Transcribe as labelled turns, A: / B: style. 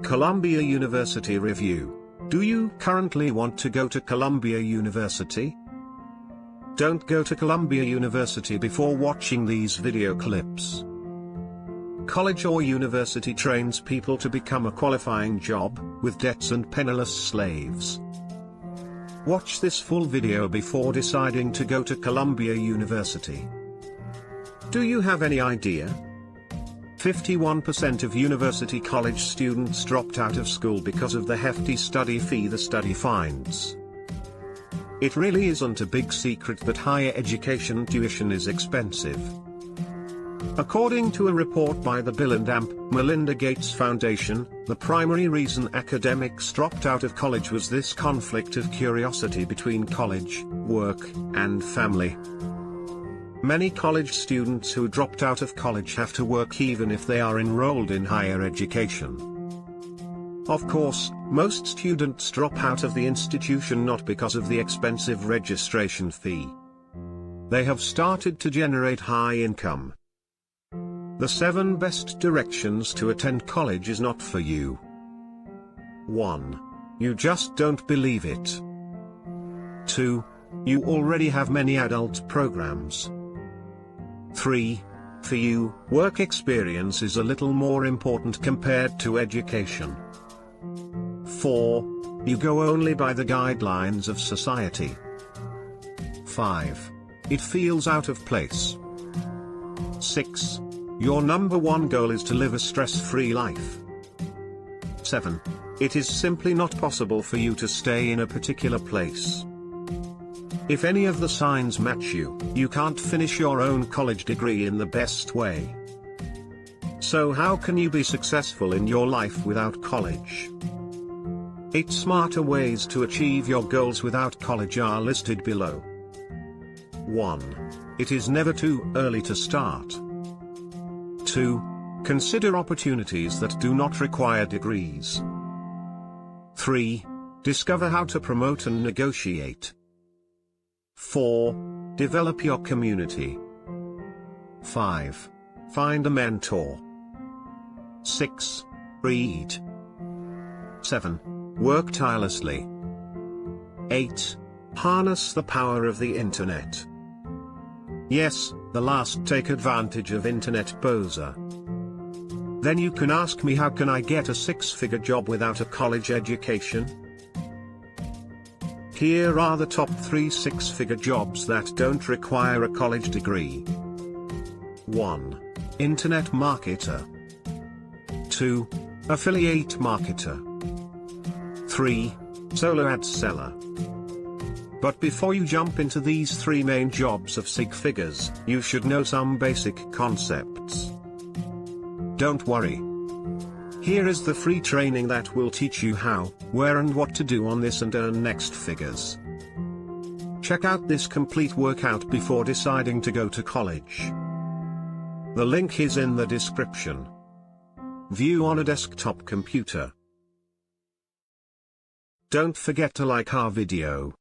A: Columbia University Review. Do you currently want to go to Columbia University? Don't go to Columbia University before watching these video clips. College or university trains people to become a qualifying job, with debts and penniless slaves. Watch this full video before deciding to go to Columbia University. Do you have any idea? 51% of university college students dropped out of school because of the hefty study fee the study finds. It really isn't a big secret that higher education tuition is expensive. According to a report by the Bill and Melinda Gates Foundation, the primary reason academics dropped out of college was this conflict of curiosity between college, work, and family. Many college students who dropped out of college have to work even if they are enrolled in higher education. Of course, most students drop out of the institution not because of the expensive registration fee. They have started to generate high income. The 7 best directions to attend college is not for you. 1. You just don't believe it. 2. You already have many adult programs. 3. For you, work experience is a little more important compared to education. 4. You go only by the guidelines of society. 5. It feels out of place. 6. Your number one goal is to live a stress-free life. 7. It is simply not possible for you to stay in a particular place. If any of the signs match you, you can't finish your own college degree in the best way. So how can you be successful in your life without college? 8 smarter ways to achieve your goals without college are listed below. 1. It is never too early to start. 2. Consider opportunities that do not require degrees. 3. Discover how to promote and negotiate. 4. Develop your community. 5. Find a mentor. 6. Read. 7. Work tirelessly. 8. Harness the power of the internet. Yes, the last take advantage of internet poser. Then you can ask me, how can I get a 6-figure job without a college education? Here are the top 3 6-figure jobs that don't require a college degree. 1. Internet marketer. 2. Affiliate marketer. 3. Solo ad seller. But before you jump into these 3 main jobs of 6 figures, you should know some basic concepts. Don't worry. Here is the free training that will teach you how, where and what to do on this and earn next figures. Check out this complete workout before deciding to go to college. The link is in the description. View on a desktop computer. Don't forget to like our video.